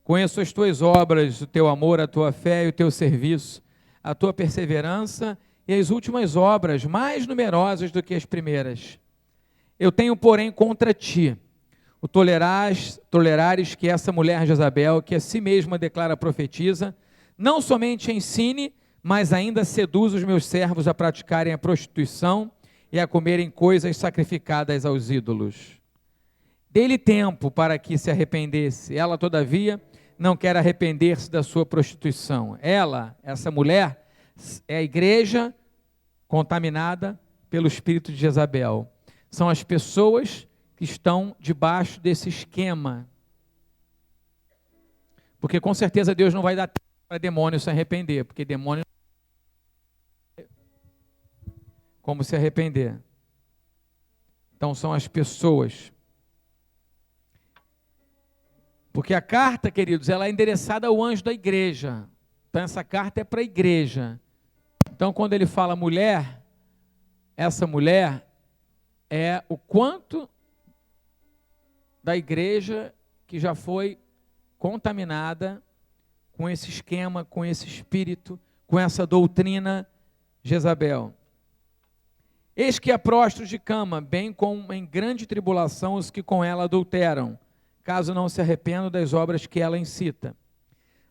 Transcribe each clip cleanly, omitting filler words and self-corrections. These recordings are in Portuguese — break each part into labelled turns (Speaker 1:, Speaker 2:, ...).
Speaker 1: Conheço as tuas obras, o teu amor, a tua fé e o teu serviço, a tua perseverança e as últimas obras, mais numerosas do que as primeiras. Eu tenho, porém, contra ti, o tolerares que essa mulher Jezabel, que a si mesma declara profetiza, não somente ensine, mas ainda seduz os meus servos a praticarem a prostituição e a comerem coisas sacrificadas aos ídolos. Dê-lhe tempo para que se arrependesse. Ela, todavia, não quer arrepender-se da sua prostituição. Ela, essa mulher, é a igreja contaminada pelo espírito de Jezabel. São as pessoas que estão debaixo desse esquema. Porque com certeza Deus não vai dar tempo para demônio se arrepender, porque demônio não tem como se arrepender. Então são as pessoas. Porque a carta, queridos, ela é endereçada ao anjo da igreja. Então essa carta é para a igreja. Então quando ele fala mulher, essa mulher é o quanto da igreja que já foi contaminada com esse esquema, com esse espírito, com essa doutrina Jezabel. Eis que há prostros de cama, bem como em grande tribulação os que com ela adulteram, caso não se arrependam das obras que ela incita.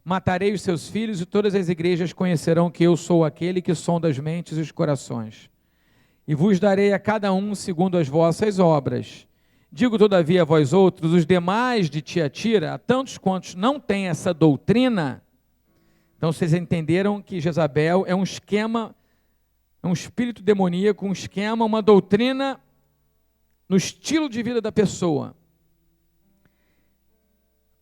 Speaker 1: Matarei os seus filhos e todas as igrejas conhecerão que eu sou aquele que sonda as mentes e os corações. E vos darei a cada um segundo as vossas obras. Digo todavia a vós outros, os demais de Tiatira, a tantos quantos não têm essa doutrina. Então vocês entenderam que Jezabel é um esquema, é um espírito demoníaco, um esquema, uma doutrina no estilo de vida da pessoa.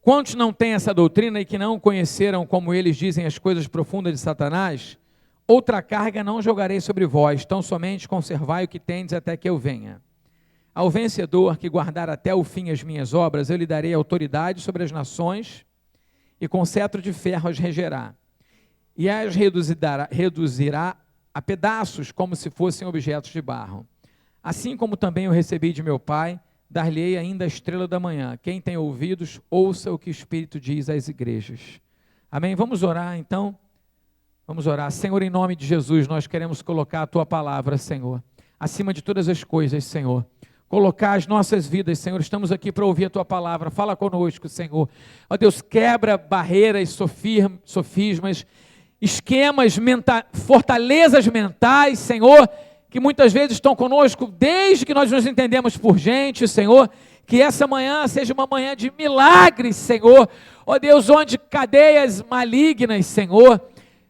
Speaker 1: Quantos não têm essa doutrina e que não conheceram, como eles dizem, as coisas profundas de Satanás, outra carga não jogarei sobre vós, tão somente conservai o que tendes até que eu venha. Ao vencedor que guardar até o fim as minhas obras, eu lhe darei autoridade sobre as nações, e com cetro de ferro as regerá, e as reduzirá a pedaços, como se fossem objetos de barro. Assim como também eu recebi de meu Pai, dar-lhe-ei ainda a estrela da manhã. Quem tem ouvidos, ouça o que o Espírito diz às igrejas. Amém? Vamos orar então? Vamos orar. Senhor, em nome de Jesus, nós queremos colocar a Tua palavra, Senhor, acima de todas as coisas, Senhor. Colocar as nossas vidas, Senhor, estamos aqui para ouvir a Tua palavra, fala conosco, Senhor. Ó Deus, quebra barreiras, sofismas, esquemas, fortalezas mentais, Senhor, que muitas vezes estão conosco desde que nós nos entendemos por gente, Senhor, que essa manhã seja uma manhã de milagres, Senhor, ó Deus, onde cadeias malignas, Senhor,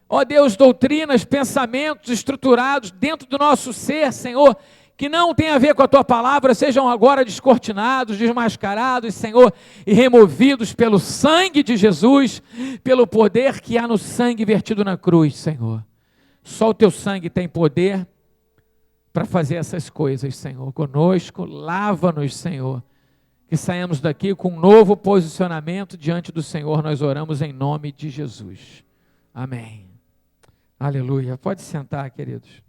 Speaker 1: ó Deus, doutrinas, pensamentos estruturados dentro do nosso ser, Senhor, que não tem a ver com a Tua palavra, sejam agora descortinados, desmascarados, Senhor, e removidos pelo sangue de Jesus, pelo poder que há no sangue vertido na cruz, Senhor. Só o Teu sangue tem poder para fazer essas coisas, Senhor, conosco. Lava-nos, Senhor, que saímos daqui com um novo posicionamento diante do Senhor. Nós oramos em nome de Jesus. Amém. Aleluia. Pode sentar, queridos.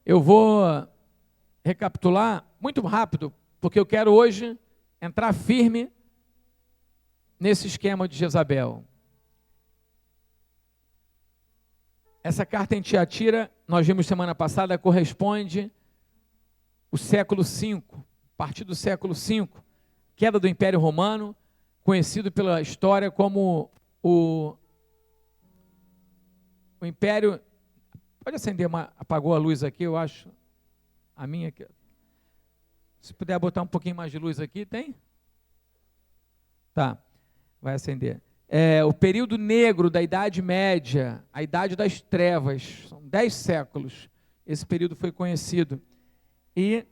Speaker 1: Eu vou recapitular muito rápido, porque eu quero hoje entrar firme nesse esquema de Jezabel. Essa carta em Tiatira, nós vimos semana passada, corresponde ao século V, a partir do século V, queda do Império Romano, conhecido pela história como o Império. Pode acender, apagou a luz aqui, eu acho, a minha aqui. Se puder botar um pouquinho mais de luz aqui, tem? Tá, vai acender. O período negro da Idade Média, a Idade das Trevas, são 10 séculos, esse período foi conhecido. E,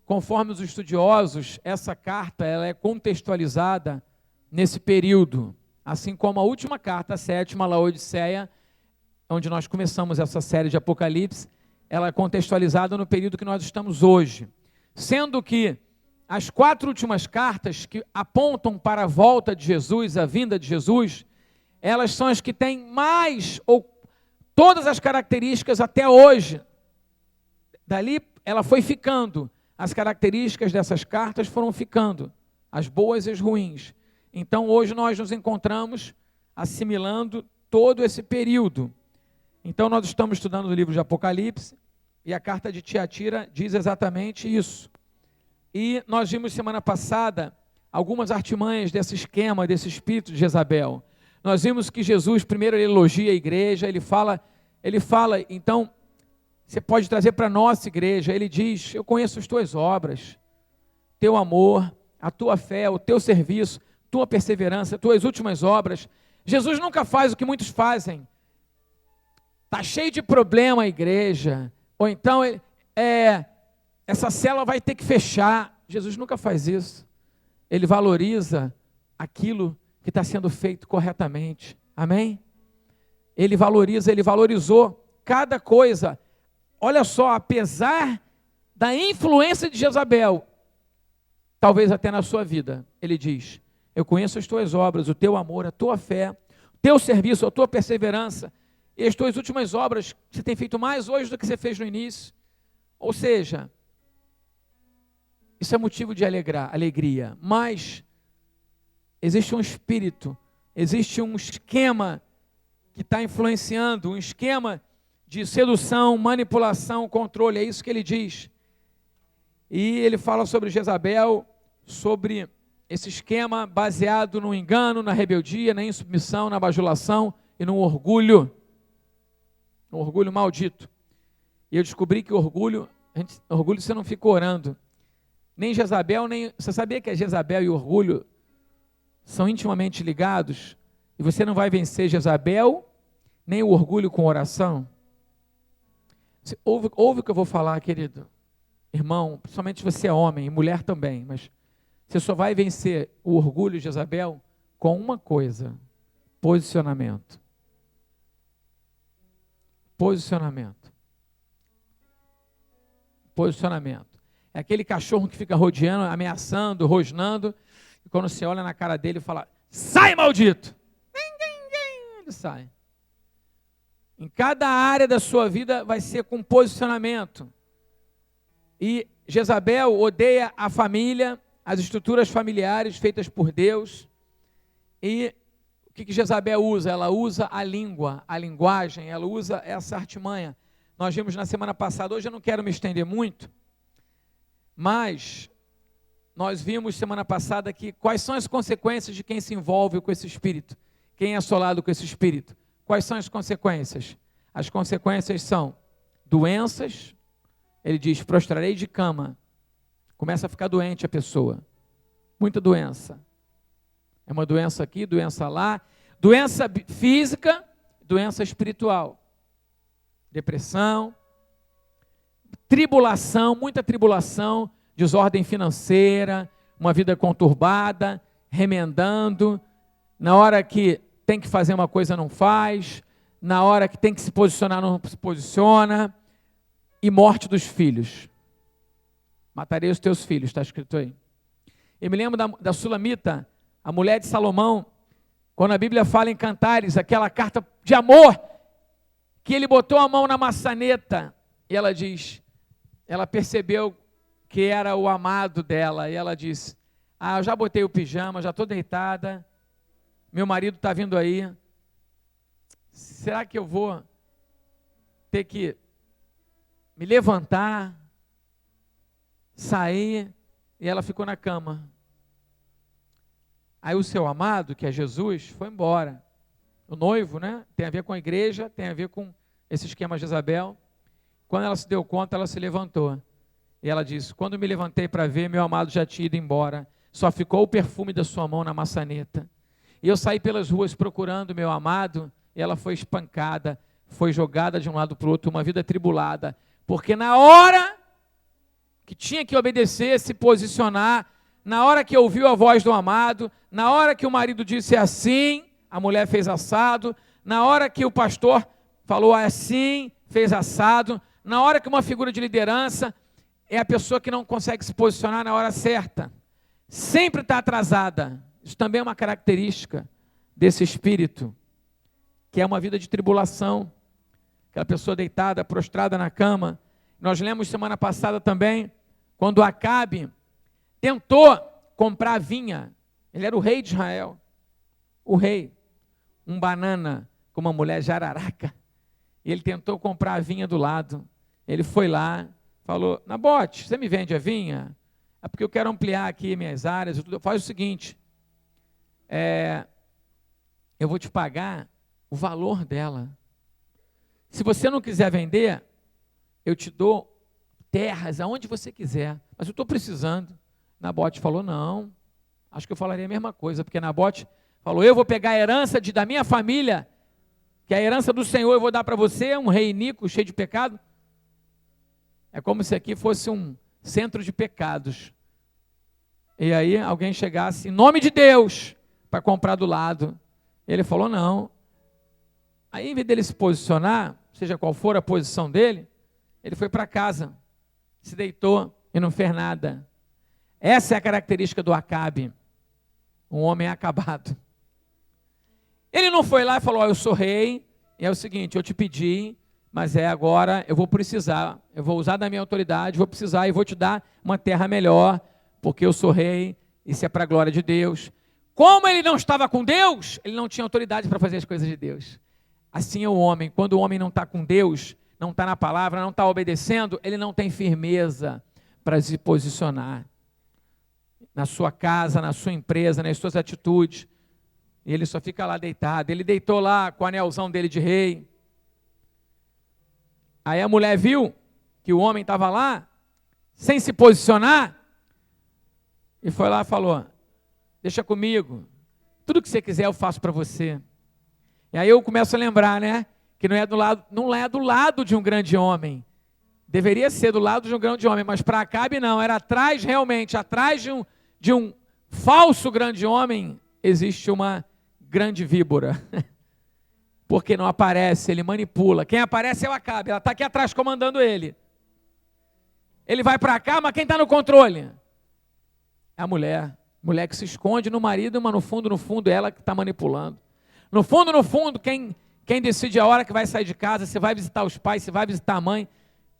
Speaker 1: conforme os estudiosos, essa carta ela é contextualizada nesse período, assim como a última carta, a 7ª, Laodiceia, onde nós começamos essa série de Apocalipse, ela é contextualizada no período que nós estamos hoje. Sendo que as 4 últimas cartas que apontam para a volta de Jesus, a vinda de Jesus, elas são as que têm mais, ou todas as características até hoje. Dali ela foi ficando, as características dessas cartas foram ficando as boas e as ruins. Então, hoje nós nos encontramos assimilando todo esse período. Então, nós estamos estudando o livro de Apocalipse, e a carta de Tiatira diz exatamente isso. E nós vimos semana passada algumas artimanhas desse esquema, desse espírito de Jezabel. Nós vimos que Jesus, primeiro, ele elogia a igreja, ele fala, então, você pode trazer para a nossa igreja, ele diz, eu conheço as tuas obras, teu amor, a tua fé, o teu serviço, tua perseverança, tuas últimas obras. Jesus nunca faz o que muitos fazem. Está cheio de problema a igreja, ou então essa célula vai ter que fechar. Jesus nunca faz isso. Ele valoriza aquilo que está sendo feito corretamente. Amém? Ele valorizou cada coisa. Olha só, apesar da influência de Jezabel, talvez até na sua vida, ele diz, eu conheço as tuas obras, o teu amor, a tua fé, o teu serviço, a tua perseverança, e as tuas últimas obras, que você tem feito mais hoje do que você fez no início. Ou seja, isso é motivo de alegria, mas existe um espírito, existe um esquema que está influenciando, um esquema de sedução, manipulação, controle, é isso que ele diz. E ele fala sobre Jezabel, sobre esse esquema baseado no engano, na rebeldia, na insubmissão, na bajulação e no orgulho maldito. E eu descobri que orgulho você não fica orando. Nem Jezabel, você sabia que a Jezabel e o orgulho são intimamente ligados? E você não vai vencer Jezabel, nem o orgulho com oração? Ouve o que eu vou falar, querido irmão, principalmente se você é homem e mulher também, mas você só vai vencer o orgulho de Jezabel com uma coisa: posicionamento. Posicionamento. É aquele cachorro que fica rodeando, ameaçando, rosnando, e quando você olha na cara dele e fala, sai, maldito! Ele sai. Em cada área da sua vida vai ser com posicionamento. E Jezabel odeia a família, as estruturas familiares feitas por Deus. E o que Jezabel usa? Ela usa a língua, a linguagem, ela usa essa artimanha. Nós vimos na semana passada, hoje eu não quero me estender muito, mas nós vimos semana passada que quais são as consequências de quem se envolve com esse espírito, quem é assolado com esse espírito. Quais são as consequências? As consequências são doenças, ele diz, prostrarei de cama, começa a ficar doente a pessoa, muita doença, é uma doença aqui, doença lá, doença física, doença espiritual, depressão, tribulação, muita tribulação, desordem financeira, uma vida conturbada, remendando, na hora que tem que fazer uma coisa não faz, na hora que tem que se posicionar não se posiciona, e morte dos filhos. Matarei os teus filhos, está escrito aí. Eu me lembro da Sulamita, a mulher de Salomão, quando a Bíblia fala em Cantares, aquela carta de amor, que ele botou a mão na maçaneta, e ela diz, ela percebeu que era o amado dela, e ela disse, eu já botei o pijama, já estou deitada, meu marido está vindo aí, será que eu vou ter que me levantar, sair? E ela ficou na cama. Aí o seu amado, que é Jesus, foi embora. O noivo, né? Tem a ver com a igreja, tem a ver com esse esquema de Jezabel. Quando ela se deu conta, ela se levantou. E ela disse, quando me levantei para ver, meu amado já tinha ido embora. Só ficou o perfume da sua mão na maçaneta. E eu saí pelas ruas procurando meu amado, e ela foi espancada, foi jogada de um lado para o outro, uma vida atribulada. Porque na hora que tinha que obedecer, se posicionar, na hora que ouviu a voz do amado, na hora que o marido disse assim, a mulher fez assado, na hora que o pastor falou assim, fez assado, na hora que uma figura de liderança é a pessoa que não consegue se posicionar na hora certa, sempre está atrasada. Isso também é uma característica desse espírito, que é uma vida de tribulação, aquela pessoa deitada, prostrada na cama. Nós lemos semana passada também, quando Acabe tentou comprar vinha. Ele era o rei de Israel. O rei. Um banana com uma mulher jararaca. E ele tentou comprar a vinha do lado. Ele foi lá, falou: Nabote, você me vende a vinha? É porque eu quero ampliar aqui minhas áreas. Faz o seguinte, eu vou te pagar o valor dela. Se você não quiser vender, eu te dou terras aonde você quiser. Mas eu estou precisando. Nabote falou: não, acho que eu falaria a mesma coisa, porque Nabote falou: eu vou pegar a herança da minha família, que é a herança do Senhor, eu vou dar para você, um rei iníquo, cheio de pecado. É como se aqui fosse um centro de pecados. E aí alguém chegasse, em nome de Deus, para comprar do lado. Ele falou: não. Aí, em vez dele se posicionar, seja qual for a posição dele, ele foi para casa, se deitou e não fez nada. Essa é a característica do Acabe, um homem acabado. Ele não foi lá e falou: eu sou rei, e é o seguinte, eu te pedi, mas agora eu vou precisar, eu vou usar da minha autoridade, vou precisar e vou te dar uma terra melhor, porque eu sou rei, isso é para a glória de Deus. Como ele não estava com Deus, ele não tinha autoridade para fazer as coisas de Deus. Assim é o homem, quando o homem não está com Deus, não está na palavra, não está obedecendo, ele não tem firmeza para se posicionar na sua casa, na sua empresa, nas suas atitudes. E ele só fica lá deitado. Ele deitou lá com o anelzão dele de rei. Aí a mulher viu que o homem estava lá, sem se posicionar, e foi lá e falou: deixa comigo, tudo que você quiser eu faço para você. E aí eu começo a lembrar, né, que não é do lado de um grande homem. Deveria ser do lado de um grande homem, mas para Acabe não, era atrás realmente, atrás de um falso grande homem, existe uma grande víbora. Porque não aparece, ele manipula. Quem aparece é o Acabe, ela está aqui atrás comandando ele. Ele vai para cá, mas quem está no controle? É a mulher. Mulher que se esconde no marido, mas no fundo, ela que está manipulando. No fundo, quem decide a hora que vai sair de casa, se vai visitar os pais, se vai visitar a mãe.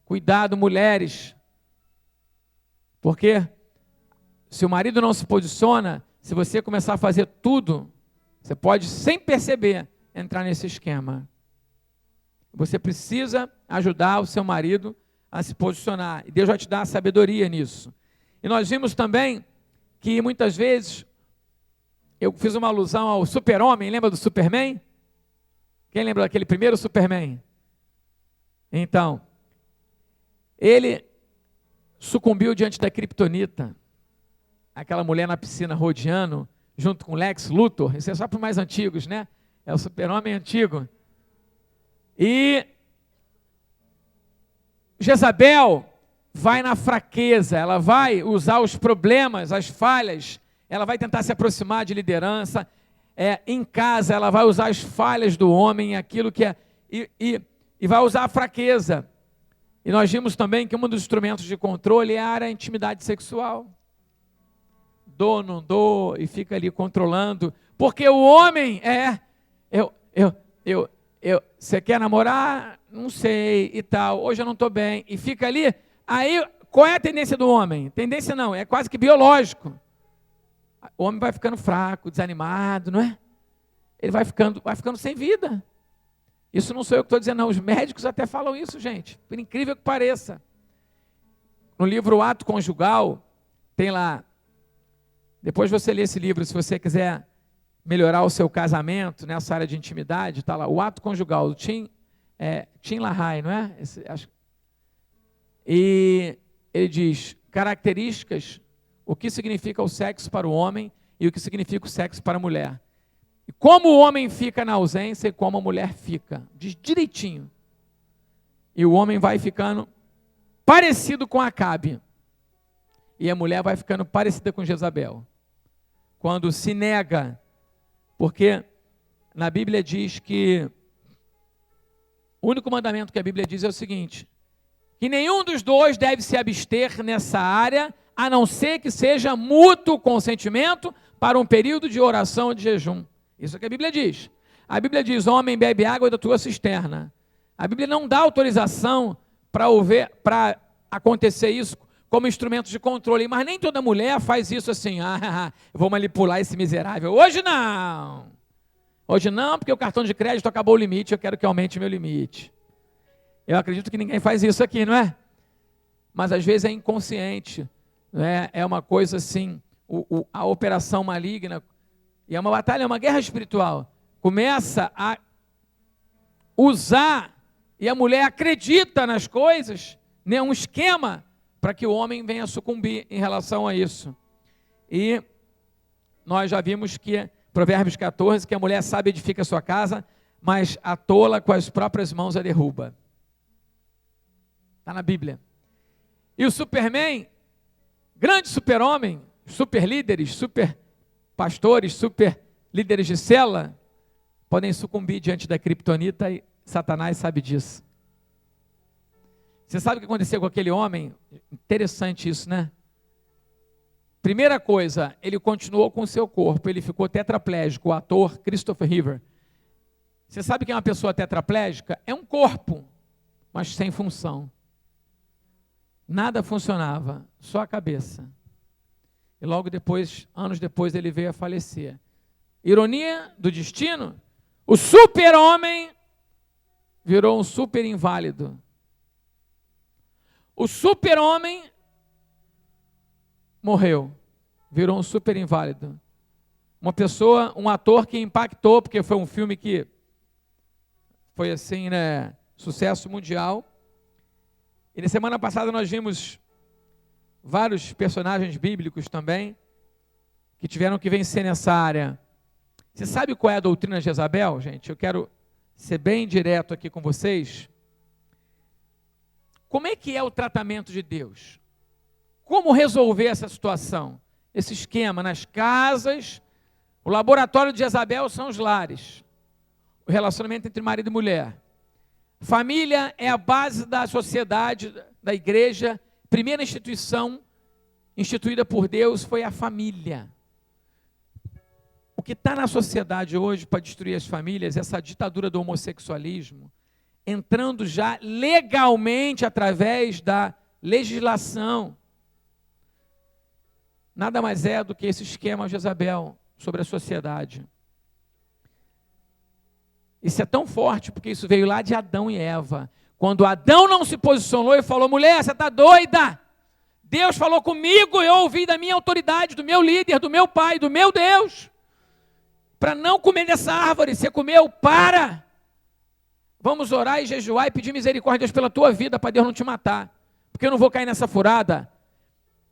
Speaker 1: Cuidado, mulheres. Porque se o marido não se posiciona, se você começar a fazer tudo, você pode, sem perceber, entrar nesse esquema. Você precisa ajudar o seu marido a se posicionar. E Deus vai te dar sabedoria nisso. E nós vimos também que muitas vezes, eu fiz uma alusão ao super-homem, lembra do Superman? Quem lembra daquele primeiro Superman? Então, ele sucumbiu diante da Kryptonita, aquela mulher na piscina rodeando, junto com Lex Luthor. Isso é só para os mais antigos, né? É o super-homem antigo. E Jezabel vai na fraqueza, ela vai usar os problemas, as falhas, ela vai tentar se aproximar de liderança, em casa ela vai usar as falhas do homem, aquilo que é, e vai usar a fraqueza. E nós vimos também que um dos instrumentos de controle era a intimidade sexual. Dou, não dou, e fica ali controlando, porque o homem você quer namorar? Não sei, e tal, hoje eu não estou bem, e fica ali. Aí, qual é a tendência do homem? Tendência não, é quase que biológico. O homem vai ficando fraco, desanimado, não é? Ele vai ficando sem vida. Isso não sou eu que estou dizendo, não. Os médicos até falam isso, gente, por incrível que pareça. No livro O Ato Conjugal, tem lá, depois você lê esse livro, se você quiser melhorar o seu casamento, nessa área de intimidade, está lá, O Ato Conjugal, do Tim LaHaye, não é? E ele diz, características, o que significa o sexo para o homem e o que significa o sexo para a mulher. E como o homem fica na ausência e como a mulher fica. Diz direitinho. E o homem vai ficando parecido com Acabe. E a mulher vai ficando parecida com Jezabel. Quando se nega, porque na Bíblia diz que o único mandamento que a Bíblia diz é o seguinte, que nenhum dos dois deve se abster nessa área, a não ser que seja mútuo consentimento para um período de oração ou de jejum. Isso é o que a Bíblia diz. A Bíblia diz, homem, bebe água da tua cisterna. A Bíblia não dá autorização para acontecer isso como instrumento de controle. Mas nem toda mulher faz isso assim, eu vou manipular esse miserável. Hoje não. Hoje não, porque o cartão de crédito acabou o limite, eu quero que aumente meu limite. Eu acredito que ninguém faz isso aqui, não é? Mas às vezes é inconsciente, né? É uma coisa assim, a operação maligna, e é uma batalha, é uma guerra espiritual. Começa a usar, e a mulher acredita nas coisas, né? Um esquema para que o homem venha sucumbir em relação a isso. E nós já vimos que, Provérbios 14, que a mulher sábia edifica a sua casa, mas a tola com as próprias mãos a derruba. Está na Bíblia. E o Superman, grande super-homem, super líderes, super pastores, super líderes de célula, podem sucumbir diante da criptonita e Satanás sabe disso. Você sabe o que aconteceu com aquele homem? Interessante isso, né? Primeira coisa, ele continuou com o seu corpo, ele ficou tetraplégico, o ator Christopher Reeve. Você sabe que é uma pessoa tetraplégica? É um corpo, mas sem função. Nada funcionava, só a cabeça. E logo depois, anos depois, ele veio a falecer. Ironia do destino, o super-homem virou um super-inválido. O super-homem morreu, virou um super-inválido. Uma pessoa, um ator que impactou, porque foi um filme que foi assim, né, sucesso mundial. E na semana passada nós vimos vários personagens bíblicos também, que tiveram que vencer nessa área. Você sabe qual é a doutrina de Jezabel, gente? Eu quero ser bem direto aqui com vocês. Como é que é o tratamento de Deus? Como resolver essa situação? Esse esquema nas casas, o laboratório de Jezabel são os lares. O relacionamento entre marido e mulher. Família é a base da sociedade, da igreja. Primeira instituição instituída por Deus foi a família. O que está na sociedade hoje para destruir as famílias, essa ditadura do homossexualismo, entrando já legalmente através da legislação, nada mais é do que esse esquema de Jezabel sobre a sociedade. Isso é tão forte porque isso veio lá de Adão e Eva. Quando Adão não se posicionou e falou, mulher, você está doida? Deus falou comigo, eu ouvi da minha autoridade, do meu líder, do meu pai, do meu Deus, para não comer dessa árvore. Você comeu, para. Vamos orar e jejuar e pedir misericórdia pela tua vida, para Deus não te matar. Porque eu não vou cair nessa furada.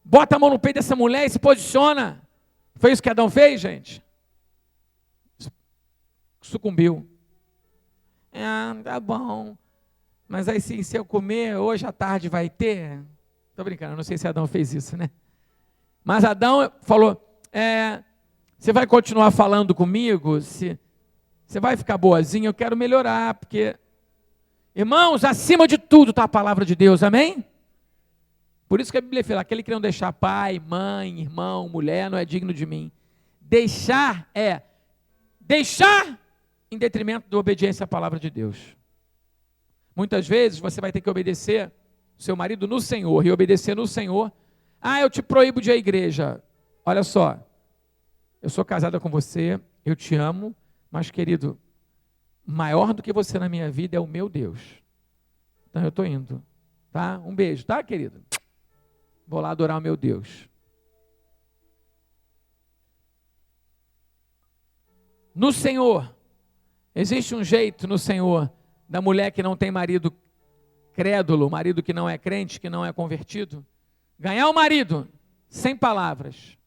Speaker 1: Bota a mão no peito dessa mulher e se posiciona. Foi isso que Adão fez, gente? Sucumbiu. Tá bom. Mas aí se eu comer, hoje à tarde vai ter? Estou brincando, não sei se Adão fez isso, né? Mas Adão falou, você vai continuar falando comigo? Você vai ficar boazinha? Eu quero melhorar, porque... Irmãos, acima de tudo está a palavra de Deus, amém? Por isso que a Bíblia fala, aquele que não deixar pai, mãe, irmão, mulher, não é digno de mim. Deixar em detrimento da obediência à palavra de Deus. Muitas vezes você vai ter que obedecer seu marido no Senhor, e obedecer no Senhor. Eu te proíbo de ir à igreja. Olha só, eu sou casada com você, eu te amo, mas querido, maior do que você na minha vida é o meu Deus. Então eu estou indo, tá? Um beijo, tá, querido? Vou lá adorar o meu Deus. No Senhor, existe um jeito no Senhor da mulher que não tem marido crédulo, marido que não é crente, que não é convertido, ganhar o marido sem palavras.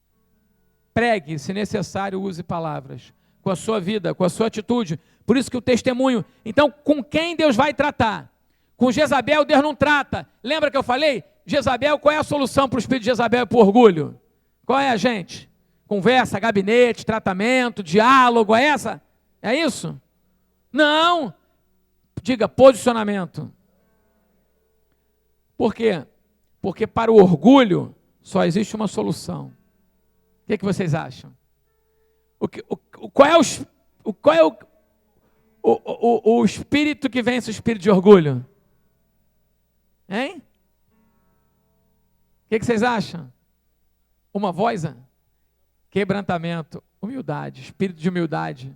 Speaker 1: Pregue, se necessário, use palavras, com a sua vida, com a sua atitude. Por isso que o testemunho, então, com quem Deus vai tratar? Com Jezabel, Deus não trata. Lembra que eu falei? Jezabel, qual é a solução para o espírito de Jezabel e para o orgulho? Qual é, gente? Conversa, gabinete, tratamento, diálogo, é essa? É isso? Não. Diga, posicionamento. Por quê? Porque para o orgulho só existe uma solução. O que vocês acham? Qual é o espírito que vence o espírito de orgulho? Hein? que vocês acham? Uma voz? Quebrantamento, humildade, espírito de humildade,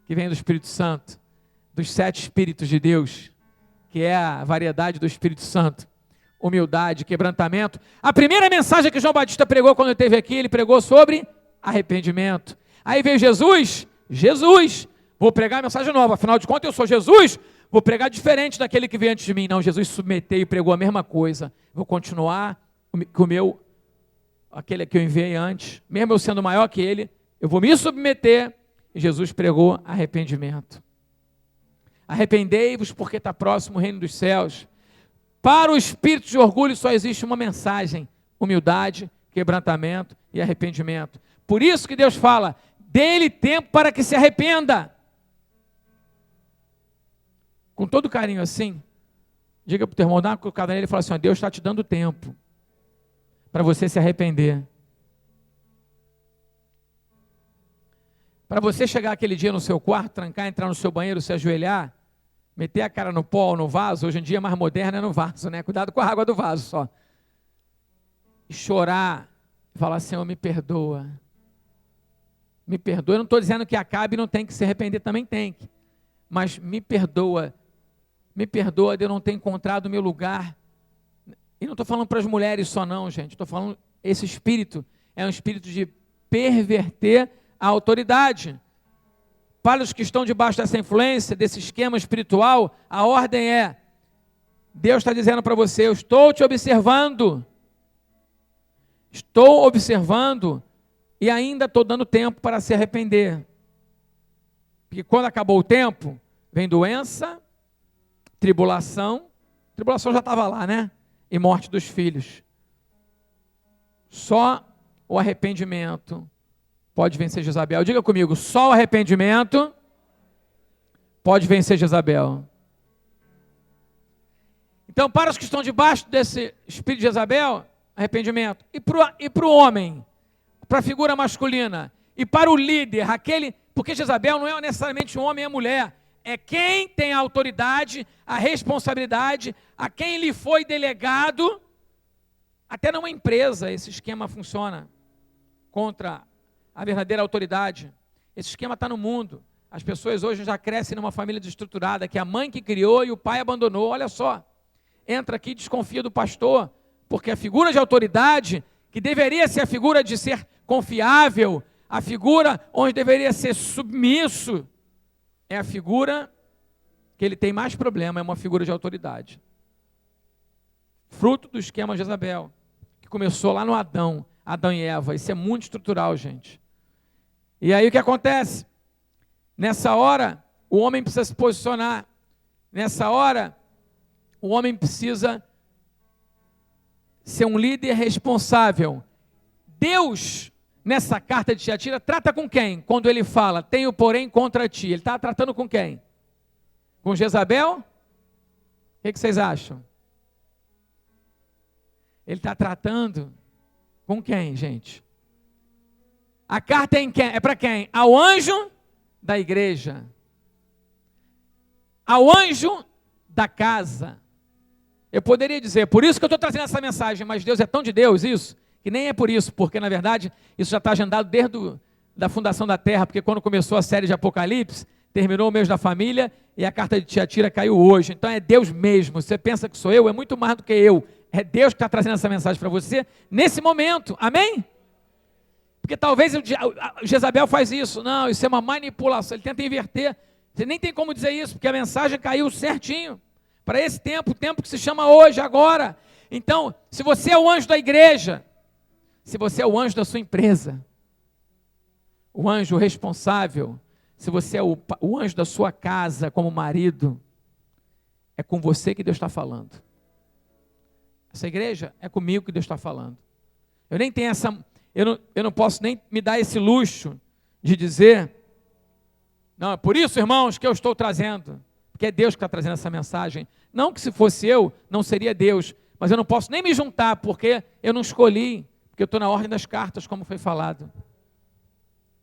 Speaker 1: que vem do Espírito Santo, dos 7 Espíritos de Deus, que é a variedade do Espírito Santo. Humildade, quebrantamento. A primeira mensagem que João Batista pregou quando ele esteve aqui, ele pregou sobre arrependimento. Aí veio Jesus, vou pregar a mensagem nova, afinal de contas eu sou Jesus, vou pregar diferente daquele que veio antes de mim. Não, Jesus submeteu e pregou a mesma coisa. Vou continuar com o meu, aquele que eu enviei antes, mesmo eu sendo maior que ele, eu vou me submeter. E Jesus pregou arrependimento. Arrependei-vos porque está próximo o reino dos céus. Para o espírito de orgulho só existe uma mensagem: humildade, quebrantamento e arrependimento. Por isso que Deus fala, dê-lhe tempo para que se arrependa. Com todo carinho assim, diga para o teu irmão, dá uma colocada nele e fala assim, Deus está te dando tempo para você se arrepender. Para você chegar aquele dia no seu quarto, trancar, entrar no seu banheiro, se ajoelhar, meter a cara no pó ou no vaso, hoje em dia mais moderno é no vaso, né? Cuidado com a água do vaso só. E chorar, falar, Senhor, me perdoa. Me perdoa, eu não estou dizendo que acabe e não tem que se arrepender, também tem que. Mas me perdoa de eu não ter encontrado o meu lugar. E não estou falando para as mulheres só não, gente. Estou falando, esse espírito é um espírito de perverter a autoridade. Para os que estão debaixo dessa influência, desse esquema espiritual, a ordem é, Deus está dizendo para você, eu estou te observando. Estou observando e ainda estou dando tempo para se arrepender. Porque quando acabou o tempo, vem doença, tribulação já estava lá, né? E morte dos filhos. Só o arrependimento pode vencer Jezabel. Diga comigo, só o arrependimento pode vencer Jezabel. Então, para os que estão debaixo desse espírito de Jezabel, arrependimento. E para o homem, para a figura masculina, e para o líder, aquele, porque Jezabel não é necessariamente um homem e a mulher, é quem tem a autoridade, a responsabilidade, a quem lhe foi delegado, até numa empresa esse esquema funciona contra a verdadeira autoridade. Esse esquema está no mundo. As pessoas hoje já crescem numa família desestruturada, que é a mãe que criou e o pai abandonou. Olha só, entra aqui e desconfia do pastor, porque a figura de autoridade, que deveria ser a figura de ser confiável, a figura onde deveria ser submisso, é a figura que ele tem mais problema, é uma figura de autoridade. Fruto do esquema de Jezabel, que começou lá no Adão e Eva. Isso é muito estrutural, gente. E aí o que acontece? Nessa hora, o homem precisa se posicionar. Nessa hora, o homem precisa ser um líder responsável. Deus, nessa carta de Tiatira, trata com quem? Quando ele fala, tenho porém contra ti. Ele está tratando com quem? Com Jezabel? O que vocês acham? Ele está tratando com quem, gente? A carta é para quem? Ao anjo da igreja. Ao anjo da casa. Eu poderia dizer, por isso que eu estou trazendo essa mensagem, mas Deus é tão de Deus isso, que nem é por isso, porque na verdade isso já está agendado desde da fundação da terra, porque quando começou a série de Apocalipse, terminou o mês da família e a carta de Tiatira caiu hoje. Então é Deus mesmo. Você pensa que sou eu, é muito mais do que eu. É Deus que está trazendo essa mensagem para você nesse momento. Amém? Porque talvez o Jezabel faz isso. Não, isso é uma manipulação. Ele tenta inverter. Você nem tem como dizer isso, porque a mensagem caiu certinho. Para esse tempo, o tempo que se chama hoje, agora. Então, se você é o anjo da igreja, se você é o anjo da sua empresa, o anjo responsável, se você é o anjo da sua casa como marido, é com você que Deus está falando. Essa igreja é comigo que Deus está falando. Eu nem tenho eu não posso nem me dar esse luxo de dizer, não, é por isso, irmãos, que eu estou trazendo, porque é Deus que está trazendo essa mensagem. Não que se fosse eu, não seria Deus, mas eu não posso nem me juntar, porque eu não escolhi, porque eu estou na ordem das cartas, como foi falado.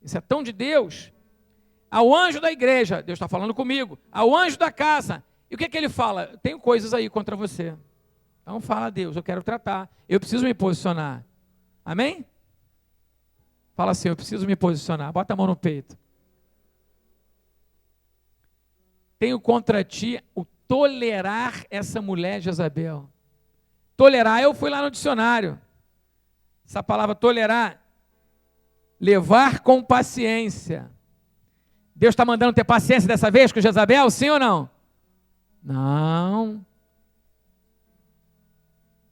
Speaker 1: Isso é tão de Deus. Ao anjo da igreja, Deus está falando comigo, ao anjo da casa, e o que ele fala? Eu tenho coisas aí contra você. Então fala a Deus, eu quero tratar, eu preciso me posicionar. Amém? Fala assim, eu preciso me posicionar. Bota a mão no peito. Tenho contra ti o tolerar essa mulher Jezabel. Tolerar, eu fui lá no dicionário. Essa palavra tolerar, levar com paciência. Deus está mandando ter paciência dessa vez com Jezabel, sim ou não? Não.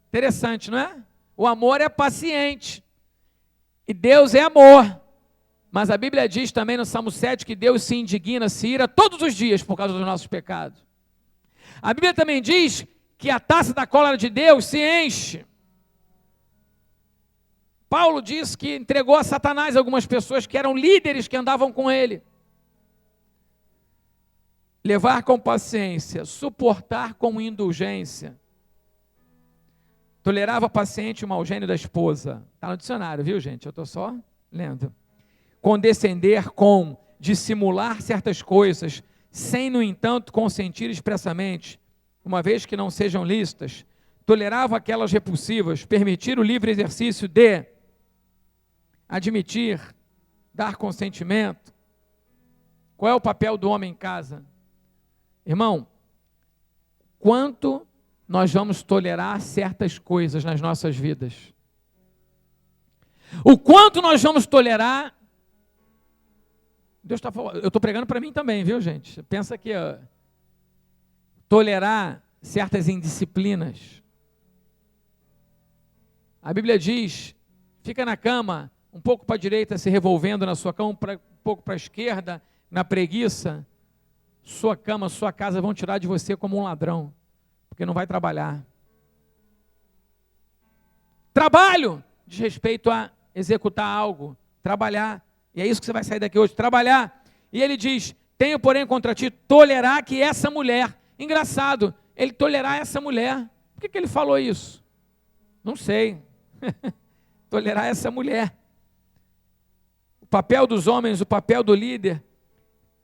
Speaker 1: Interessante, não é? O amor é paciente. E Deus é amor. Mas a Bíblia diz também no Salmo 7 que Deus se indigna, se ira todos os dias por causa dos nossos pecados. A Bíblia também diz que a taça da cólera de Deus se enche. Paulo diz que entregou a Satanás algumas pessoas que eram líderes que andavam com ele. Levar com paciência, suportar com indulgência. Tolerava paciente o mau gênio da esposa. Está no dicionário, viu, gente? Eu estou só lendo. Condescender com, dissimular certas coisas, sem, no entanto, consentir expressamente, uma vez que não sejam lícitas. Tolerava aquelas repulsivas, permitir o livre exercício de admitir, dar consentimento. Qual é o papel do homem em casa? Irmão, quanto nós vamos tolerar certas coisas nas nossas vidas? O quanto nós vamos tolerar? Deus está falando, eu estou pregando para mim também, viu, gente? Pensa que tolerar certas indisciplinas. A Bíblia diz, fica na cama, um pouco para a direita, se revolvendo na sua cama, um pouco para a esquerda, na preguiça. Sua cama, sua casa vão tirar de você como um ladrão, porque não vai trabalhar. Trabalho diz respeito a executar algo, trabalhar, e é isso que você vai sair daqui hoje, trabalhar. E ele diz, tenho porém contra ti, tolerar que essa mulher, engraçado, ele tolerar essa mulher, por que ele falou isso? Não sei, tolerar essa mulher. O papel dos homens, o papel do líder,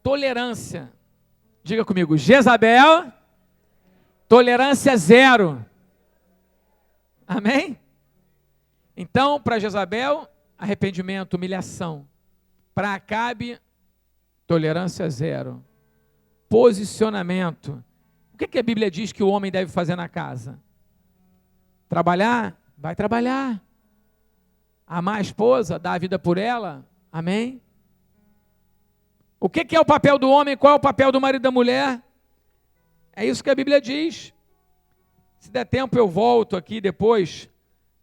Speaker 1: tolerância. Diga comigo, Jezabel, tolerância zero. Amém? Então, para Jezabel, arrependimento, humilhação. Para Acabe, tolerância zero. Posicionamento. O que a Bíblia diz que o homem deve fazer na casa? Trabalhar? Vai trabalhar. Amar a esposa, dar a vida por ela. Amém? O que é o papel do homem? Qual é o papel do marido e da mulher? É isso que a Bíblia diz. Se der tempo eu volto aqui depois,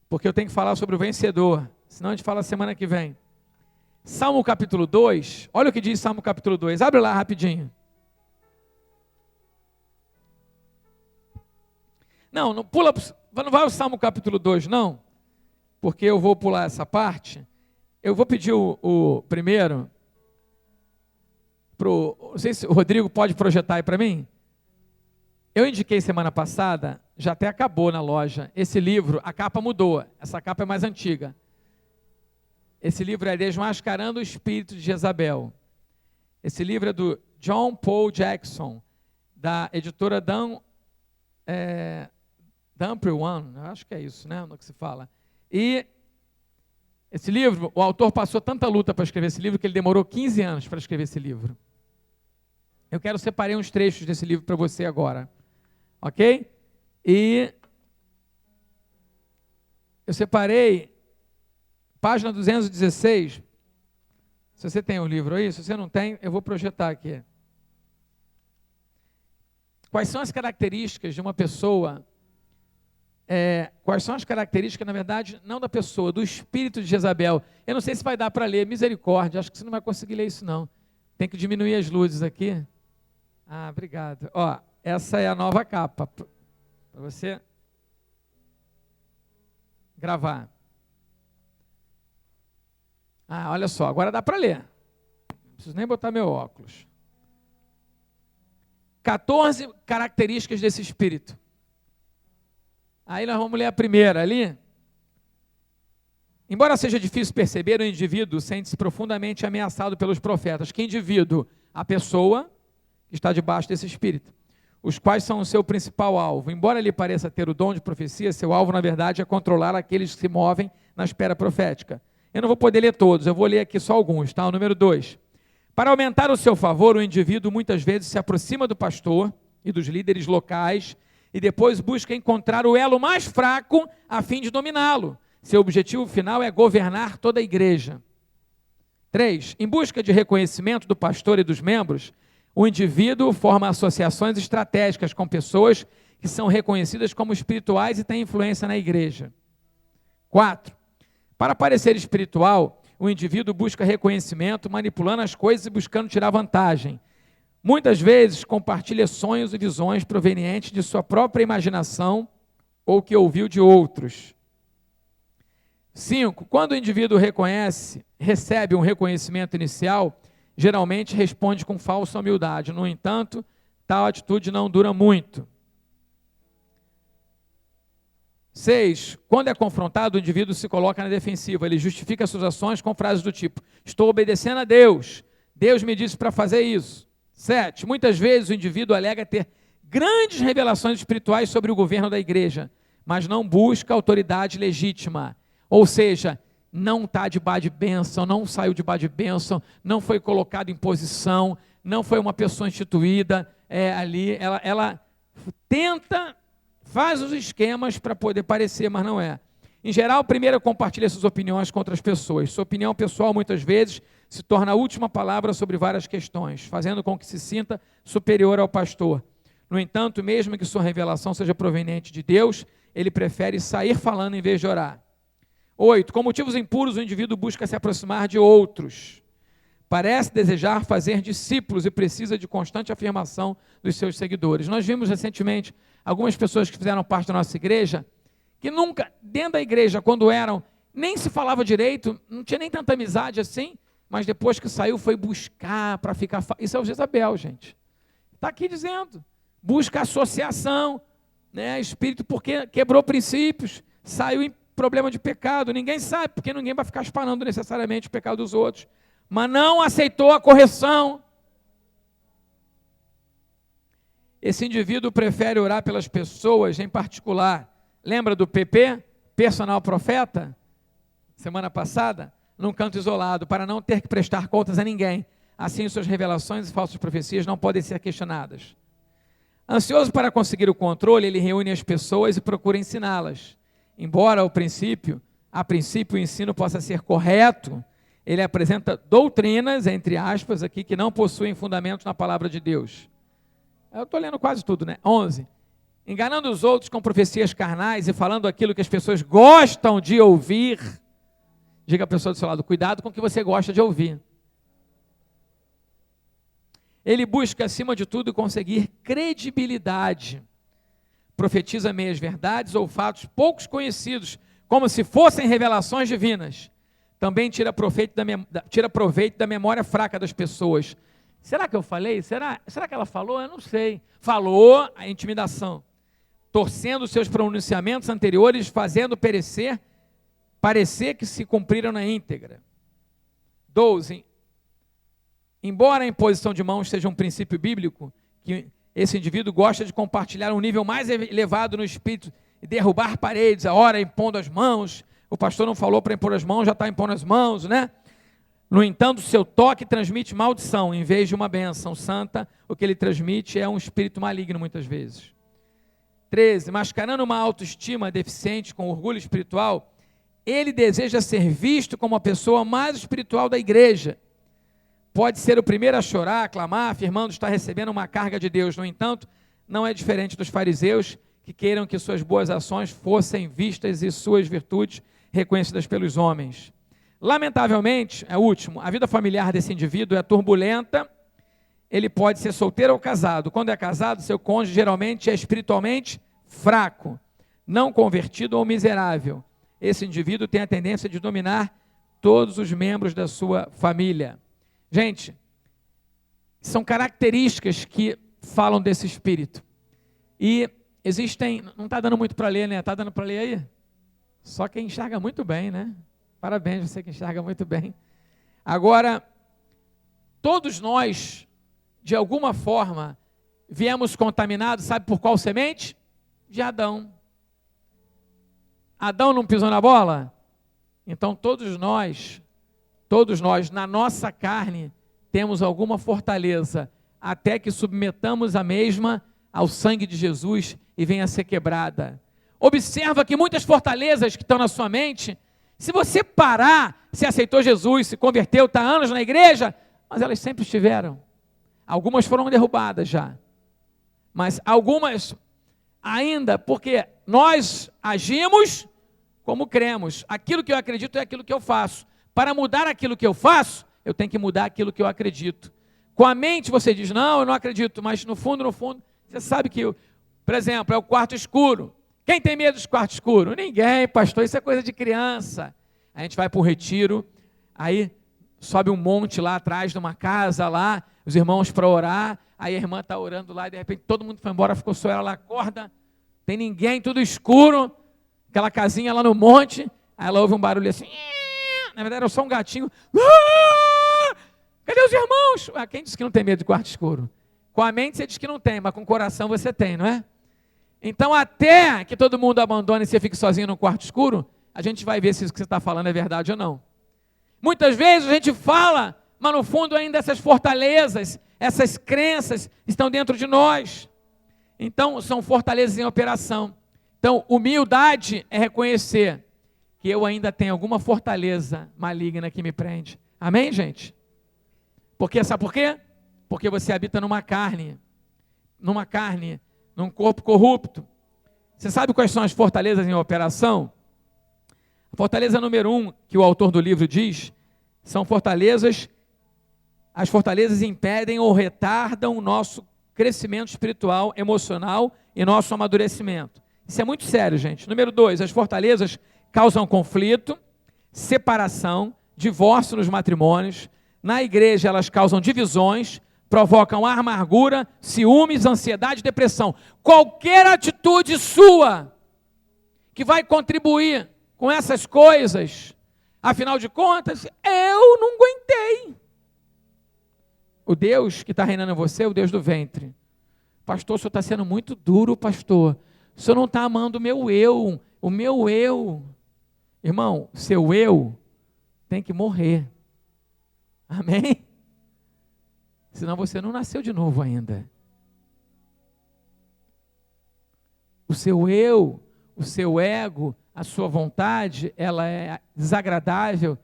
Speaker 1: porque eu tenho que falar sobre o vencedor, senão a gente fala semana que vem. Salmo capítulo 2, olha o que diz Salmo capítulo 2, abre lá rapidinho. Não pula, não vai ao Salmo capítulo 2 não, porque eu vou pular essa parte. Eu vou pedir o primeiro, não sei se o Rodrigo pode projetar aí para mim. Eu indiquei semana passada, já até acabou na loja, esse livro, a capa mudou, essa capa é mais antiga. Esse livro é Desmascarando o Espírito de Jezabel. Esse livro é do John Paul Jackson, da editora Dumpre One, acho que é isso, né, no que se fala. E esse livro, o autor passou tanta luta para escrever esse livro, que ele demorou 15 anos para escrever esse livro. Eu separei uns trechos desse livro para você agora, ok? E eu separei, página 216, se você tem o livro aí, se você não tem, eu vou projetar aqui. Quais são as características de uma pessoa, quais são as características, na verdade, não da pessoa, do espírito de Jezabel. Eu não sei se vai dar para ler, misericórdia, acho que você não vai conseguir ler isso não. Tem que diminuir as luzes aqui. Ah, obrigado. Ó, essa é a nova capa, para você gravar. Ah, olha só, agora dá para ler. Não preciso nem botar meu óculos. 14 características desse espírito. Aí nós vamos ler a primeira ali. Embora seja difícil perceber, o indivíduo sente-se profundamente ameaçado pelos profetas. Que indivíduo? A pessoa que está debaixo desse espírito. os quais são o seu principal alvo. Embora lhe pareça ter o dom de profecia, seu alvo, na verdade, é controlar aqueles que se movem na esfera profética. Eu não vou poder ler todos, eu vou ler aqui só alguns, tá? O número 2. Para aumentar o seu favor, o indivíduo muitas vezes se aproxima do pastor e dos líderes locais e depois busca encontrar o elo mais fraco a fim de dominá-lo. Seu objetivo final é governar toda a igreja. 3. Em busca de reconhecimento do pastor e dos membros, o indivíduo forma associações estratégicas com pessoas que são reconhecidas como espirituais e têm influência na igreja. 4. Para parecer espiritual, o indivíduo busca reconhecimento, manipulando as coisas e buscando tirar vantagem. Muitas vezes compartilha sonhos e visões provenientes de sua própria imaginação ou que ouviu de outros. 5. Quando o indivíduo recebe um reconhecimento inicial, geralmente responde com falsa humildade. No entanto, tal atitude não dura muito. 6. Quando é confrontado, o indivíduo se coloca na defensiva. Ele justifica suas ações com frases do tipo: estou obedecendo a Deus, Deus me disse para fazer isso. 7. Muitas vezes o indivíduo alega ter grandes revelações espirituais sobre o governo da igreja, mas não busca autoridade legítima. Ou seja, não está debaixo de bênção, não saiu debaixo de bênção, não foi colocado em posição, não foi uma pessoa instituída ali. Ela tenta, faz os esquemas para poder parecer, mas não é. Em geral, primeiro compartilha suas opiniões com outras pessoas. Sua opinião pessoal, muitas vezes, se torna a última palavra sobre várias questões, fazendo com que se sinta superior ao pastor. No entanto, mesmo que sua revelação seja proveniente de Deus, ele prefere sair falando em vez de orar. 8. Com motivos impuros, o indivíduo busca se aproximar de outros. Parece desejar fazer discípulos e precisa de constante afirmação dos seus seguidores. Nós vimos recentemente algumas pessoas que fizeram parte da nossa igreja, que nunca, dentro da igreja, quando eram, nem se falava direito, não tinha nem tanta amizade assim, mas depois que saiu foi buscar para ficar... Isso é o Jezabel, gente. Está aqui dizendo. Busca associação, né? Espírito porque quebrou princípios, saiu em problema de pecado, ninguém sabe, porque ninguém vai ficar espanando necessariamente o pecado dos outros, mas não aceitou a correção. Esse indivíduo prefere orar pelas pessoas em particular. Lembra do PP, personal profeta, semana passada? Num canto isolado, para não ter que prestar contas a ninguém. Assim, suas revelações e falsas profecias não podem ser questionadas. Ansioso para conseguir o controle, ele reúne as pessoas e procura ensiná-las. Embora, a princípio o ensino possa ser correto, ele apresenta doutrinas, entre aspas, aqui, que não possuem fundamento na palavra de Deus. Eu estou lendo quase tudo, né? 11. Enganando os outros com profecias carnais e falando aquilo que as pessoas gostam de ouvir. Diga à pessoa do seu lado, cuidado com o que você gosta de ouvir. Ele busca, acima de tudo, conseguir credibilidade. Profetiza meias verdades ou fatos poucos conhecidos, como se fossem revelações divinas. Também tira proveito da memória fraca das pessoas. Será que eu falei? Será que ela falou? Eu não sei. Falou a intimidação. Torcendo seus pronunciamentos anteriores, fazendo parecer que se cumpriram na íntegra. 12. Embora a imposição de mãos seja um princípio bíblico, que esse indivíduo gosta de compartilhar um nível mais elevado no espírito e derrubar paredes, a hora impondo as mãos. O pastor não falou para impor as mãos, já está impondo as mãos, né? No entanto, seu toque transmite maldição em vez de uma bênção santa. O que ele transmite é um espírito maligno muitas vezes. 13. Mascarando uma autoestima deficiente com orgulho espiritual, ele deseja ser visto como a pessoa mais espiritual da igreja. Pode ser o primeiro a chorar, a clamar, afirmando estar recebendo uma carga de Deus. No entanto, não é diferente dos fariseus que queiram que suas boas ações fossem vistas e suas virtudes reconhecidas pelos homens. Lamentavelmente, é o último, a vida familiar desse indivíduo é turbulenta. Ele pode ser solteiro ou casado. Quando é casado, seu cônjuge geralmente é espiritualmente fraco, não convertido ou miserável. Esse indivíduo tem a tendência de dominar todos os membros da sua família. Gente, são características que falam desse espírito. E existem, não está dando muito para ler, né? Está dando para ler aí? Só quem enxerga muito bem, né? Parabéns, você que enxerga muito bem. Agora, todos nós, de alguma forma, viemos contaminados, sabe por qual semente? De Adão. Adão não pisou na bola? Então todos nós, na nossa carne, temos alguma fortaleza, até que submetamos a mesma ao sangue de Jesus e venha a ser quebrada. Observa que muitas fortalezas que estão na sua mente, se você parar, se aceitou Jesus, se converteu, está há anos na igreja, mas elas sempre estiveram. Algumas foram derrubadas já, mas algumas ainda, porque nós agimos como cremos. Aquilo que eu acredito é aquilo que eu faço. Para mudar aquilo que eu faço, eu tenho que mudar aquilo que eu acredito. Com a mente você diz, não, eu não acredito, mas no fundo, você sabe que, por exemplo, é o quarto escuro. Quem tem medo dos quartos escuros? Ninguém, pastor, isso é coisa de criança. A gente vai para um retiro, aí sobe um monte lá atrás de uma casa lá, os irmãos para orar, aí a irmã está orando lá, e de repente todo mundo foi embora, ficou só ela lá, acorda, tem ninguém, tudo escuro, aquela casinha lá no monte, aí ela ouve um barulho assim, na verdade era só um gatinho, cadê os irmãos? Quem disse que não tem medo de quarto escuro? Com a mente você diz que não tem, mas com o coração você tem, não é? Então até que todo mundo abandone e você fique sozinho no quarto escuro, a gente vai ver se isso que você está falando é verdade ou não. Muitas vezes a gente fala, mas no fundo ainda essas fortalezas, essas crenças estão dentro de nós. Então são fortalezas em operação. Então humildade é reconhecer que eu ainda tenho alguma fortaleza maligna que me prende. Amém, gente? Sabe por quê? Porque você habita numa carne, num corpo corrupto. Você sabe quais são as fortalezas em operação? A fortaleza número 1, que o autor do livro diz, são as fortalezas impedem ou retardam o nosso crescimento espiritual, emocional e nosso amadurecimento. Isso é muito sério, gente. Número 2, as fortalezas causam conflito, separação, divórcio nos matrimônios. Na igreja elas causam divisões, provocam amargura, ciúmes, ansiedade, depressão. Qualquer atitude sua que vai contribuir com essas coisas, afinal de contas, eu não aguentei. O Deus que está reinando em você é o Deus do ventre. Pastor, o senhor está sendo muito duro, pastor. O senhor não está amando o meu eu. Irmão, seu eu tem que morrer. Amém? Senão você não nasceu de novo ainda. O seu eu, o seu ego, a sua vontade, ela é desagradável,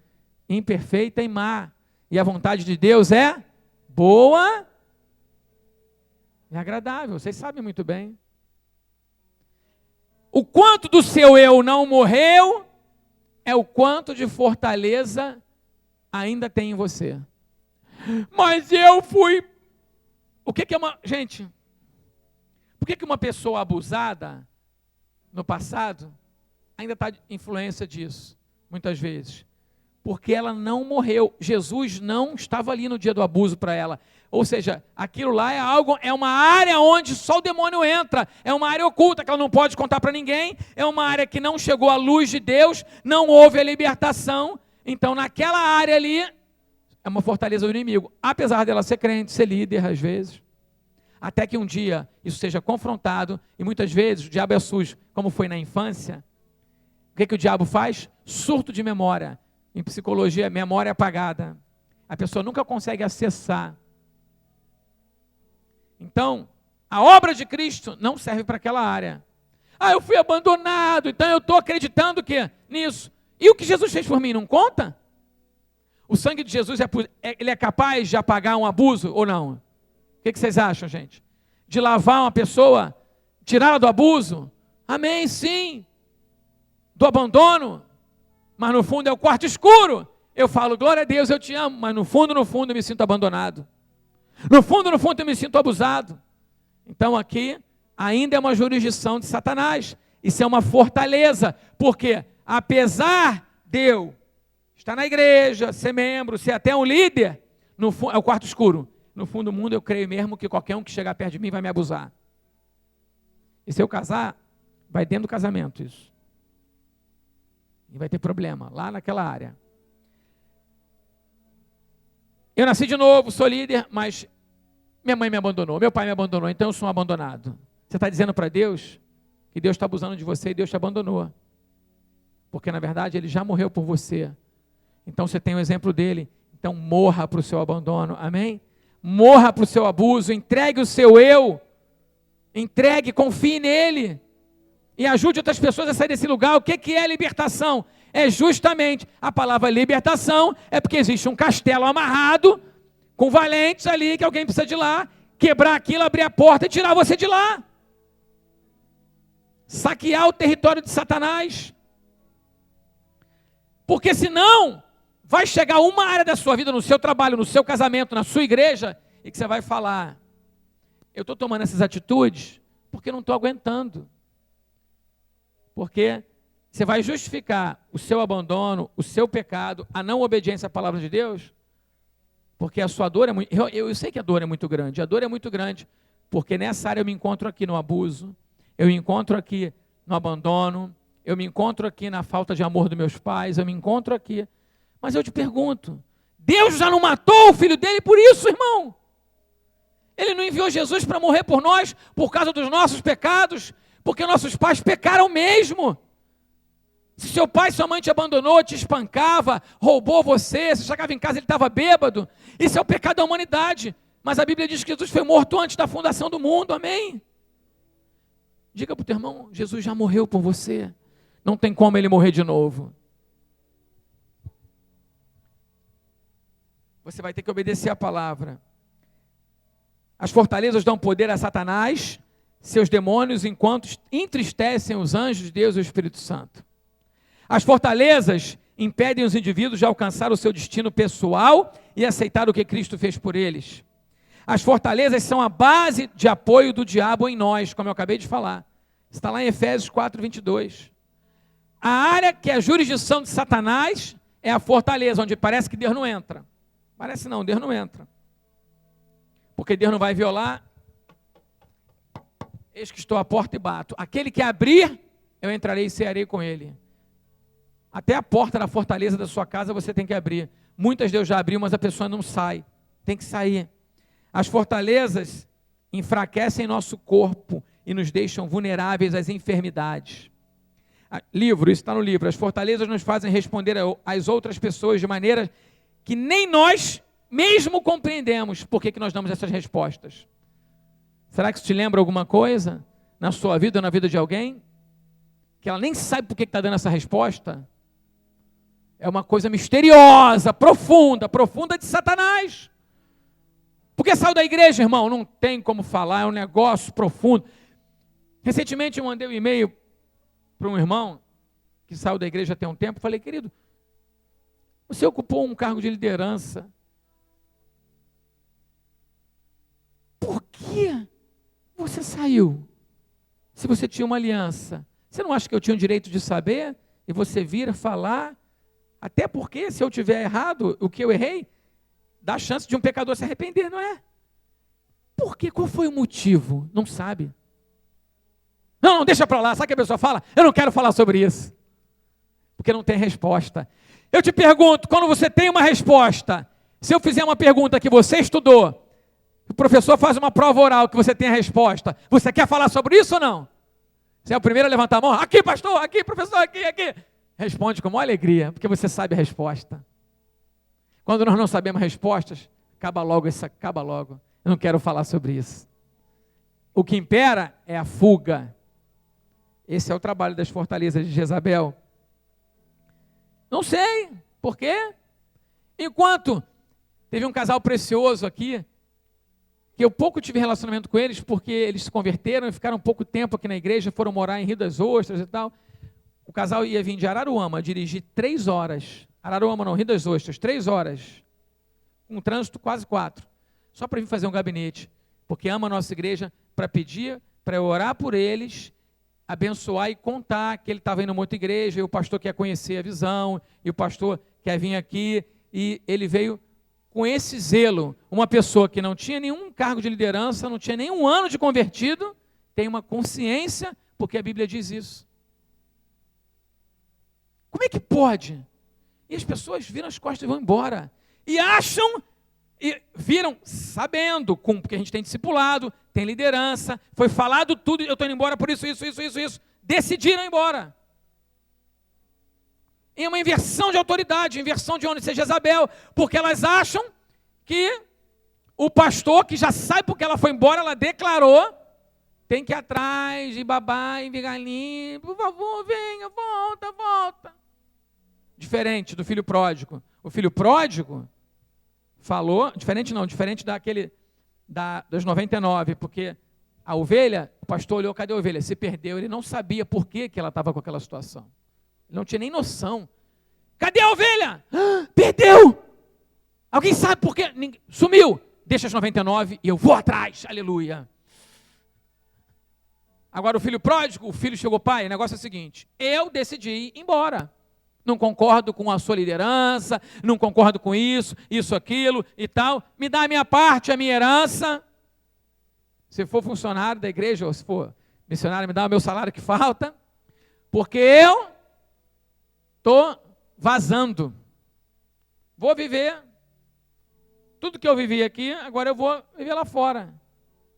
Speaker 1: imperfeita e má. E a vontade de Deus é boa e agradável. Vocês sabem muito bem. O quanto do seu eu não morreu é o quanto de fortaleza ainda tem em você. Mas eu fui... O que é uma... Gente, por que uma pessoa abusada no passado ainda está influência disso, muitas vezes? Porque ela não morreu. Jesus não estava ali no dia do abuso para ela. Ou seja, aquilo lá é uma área onde só o demônio entra. É uma área oculta que ela não pode contar para ninguém. É uma área que não chegou à luz de Deus, não houve a libertação. Então, naquela área ali, é uma fortaleza do inimigo. Apesar dela ser crente, ser líder, às vezes. Até que um dia isso seja confrontado. E muitas vezes o diabo é sujo, como foi na infância. O que o diabo faz? Surto de memória. Em psicologia, memória apagada. A pessoa nunca consegue acessar. Então, a obra de Cristo não serve para aquela área. Eu fui abandonado, então eu estou acreditando nisso. E o que Jesus fez por mim não conta? O sangue de Jesus ele é capaz de apagar um abuso ou não? O que vocês acham, gente? De lavar uma pessoa, tirá-la do abuso? Amém, sim. Do abandono? Mas no fundo é o quarto escuro. Eu falo, glória a Deus, eu te amo, mas no fundo eu me sinto abandonado. No fundo eu me sinto abusado. Então aqui ainda é uma jurisdição de Satanás. Isso é uma fortaleza, porque apesar de eu estar na igreja, ser membro, ser até um líder, é o quarto escuro. No fundo do mundo eu creio mesmo que qualquer um que chegar perto de mim vai me abusar. E se eu casar, vai dentro do casamento isso. E vai ter problema lá naquela área. Eu nasci de novo, sou líder, mas minha mãe me abandonou, meu pai me abandonou, então eu sou um abandonado. Você está dizendo para Deus que Deus está abusando de você e Deus te abandonou. Porque, na verdade, Ele já morreu por você. Então, você tem o exemplo dele. Então, morra para o seu abandono. Amém? Morra para o seu abuso. Entregue o seu eu. Entregue, confie nele. E ajude outras pessoas a sair desse lugar. O que é libertação? É justamente a palavra libertação. É porque existe um castelo amarrado, com valentes ali, que alguém precisa de lá, quebrar aquilo, abrir a porta e tirar você de lá. Saquear o território de Satanás. Porque senão, vai chegar uma área da sua vida, no seu trabalho, no seu casamento, na sua igreja, e que você vai falar, eu estou tomando essas atitudes porque não estou aguentando. Porque você vai justificar o seu abandono, o seu pecado, a não obediência à palavra de Deus, porque a sua dor é muito... Eu sei que a dor é muito grande, porque nessa área eu me encontro aqui no abuso, eu me encontro aqui no abandono, eu me encontro aqui na falta de amor dos meus pais, eu me encontro aqui. Mas eu te pergunto, Deus já não matou o filho dele por isso, irmão? Ele não enviou Jesus para morrer por nós, por causa dos nossos pecados, porque nossos pais pecaram mesmo. Se seu pai e sua mãe te abandonou, te espancava, roubou você chegava em casa ele estava bêbado, isso é o pecado da humanidade. Mas a Bíblia diz que Jesus foi morto antes da fundação do mundo, amém? Diga para o teu irmão, Jesus já morreu por você. Não tem como ele morrer de novo. Você vai ter que obedecer a palavra. As fortalezas dão poder a Satanás, seus demônios, enquanto entristecem os anjos de Deus e o Espírito Santo. As fortalezas impedem os indivíduos de alcançar o seu destino pessoal e aceitar o que Cristo fez por eles. As fortalezas são a base de apoio do diabo em nós, como eu acabei de falar. Está lá em Efésios 4:22. A área que é a jurisdição de Satanás é a fortaleza, onde parece que Deus não entra. Parece não, Deus não entra. Porque Deus não vai violar. Eis que estou à porta e bato. Aquele que abrir, eu entrarei e cearei com ele. Até a porta da fortaleza da sua casa você tem que abrir. Muitas Deus já abriu, mas a pessoa não sai. Tem que sair. As fortalezas enfraquecem nosso corpo e nos deixam vulneráveis às enfermidades. Isso está no livro. As fortalezas nos fazem responder às outras pessoas de maneira que nem nós mesmo compreendemos por que nós damos essas respostas. Será que isso te lembra alguma coisa na sua vida ou na vida de alguém? Que ela nem sabe por que está dando essa resposta? É uma coisa misteriosa, profunda de Satanás. Porque saiu da igreja, irmão? Não tem como falar, é um negócio profundo. Recentemente eu mandei um e-mail para um irmão que saiu da igreja tem um tempo, falei, querido, você ocupou um cargo de liderança. Por que você saiu? Se você tinha uma aliança, você não acha que eu tinha o direito de saber? E você vir falar? Até porque, se eu tiver errado, o que eu errei, dá chance de um pecador se arrepender, não é? Por quê? Qual foi o motivo? Não sabe. Não, deixa para lá. Sabe o que a pessoa fala? Eu não quero falar sobre isso. Porque não tem resposta. Eu te pergunto, quando você tem uma resposta, se eu fizer uma pergunta que você estudou, o professor faz uma prova oral que você tem a resposta, você quer falar sobre isso ou não? Você é o primeiro a levantar a mão? Aqui, pastor, aqui, professor, aqui. Responde com maior alegria, porque você sabe a resposta. Quando nós não sabemos respostas, acaba logo. Eu não quero falar sobre isso. O que impera é a fuga. Esse é o trabalho das fortalezas de Jezabel. Não sei, por quê? Enquanto teve um casal precioso aqui, que eu pouco tive relacionamento com eles, porque eles se converteram e ficaram pouco tempo aqui na igreja, foram morar em Rio das Ostras e tal. O casal ia vir de Araruama, dirigir 3 horas. Araruama não, Rio das Ostras, 3 horas. Com um trânsito quase 4. Só para vir fazer um gabinete. Porque ama a nossa igreja, para pedir, para eu orar por eles, abençoar e contar que ele estava indo a uma outra igreja, e o pastor quer conhecer a visão, e o pastor quer vir aqui, e ele veio com esse zelo. Uma pessoa que não tinha nenhum cargo de liderança, não tinha nenhum ano de convertido, tem uma consciência, porque a Bíblia diz isso. Como é que pode? E as pessoas viram as costas e vão embora. E acham, e viram sabendo, porque a gente tem discipulado, tem liderança, foi falado tudo, eu estou indo embora por isso. Decidiram ir embora. É uma inversão de autoridade, inversão de onde seja Jezabel, porque elas acham que o pastor, que já sabe porque ela foi embora, ela declarou, tem que ir atrás de babá e vigalinho, por favor, venha, volta. Diferente do filho pródigo. O filho pródigo falou, diferente dos 99, porque a ovelha, o pastor olhou, cadê a ovelha? Se perdeu, ele não sabia por que ela estava com aquela situação. Ele não tinha nem noção. Cadê a ovelha? Perdeu! Alguém sabe por quê? Sumiu. Deixa as 99 e eu vou atrás. Aleluia. Agora o filho pródigo, o filho chegou, pai, o negócio é o seguinte, eu decidi ir embora. Não concordo com a sua liderança, não concordo com isso, aquilo e tal. Me dá a minha parte, a minha herança. Se for funcionário da igreja, ou se for missionário, me dá o meu salário que falta. Porque eu estou vazando. Vou viver. Tudo que eu vivi aqui, agora eu vou viver lá fora.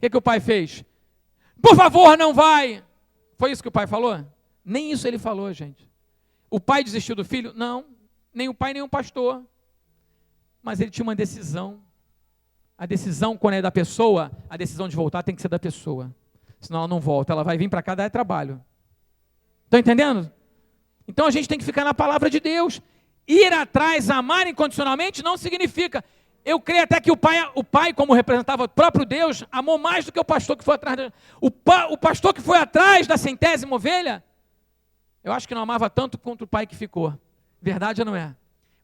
Speaker 1: O que o pai fez? Por favor, não vai. Foi isso que o pai falou? Nem isso ele falou, gente. O pai desistiu do filho? Não, nem o pai, nem o pastor. Mas ele tinha uma decisão. A decisão, quando é da pessoa, a decisão de voltar tem que ser da pessoa. Senão ela não volta, ela vai vir para cá dar trabalho. Estão entendendo? Então a gente tem que ficar na palavra de Deus. Ir atrás, amar incondicionalmente, não significa... Eu creio até que o pai, como representava o próprio Deus, amou mais do que o pastor que foi atrás. O pastor que foi atrás da 100ª ovelha, eu acho que não amava tanto quanto o pai que ficou. Verdade ou não é?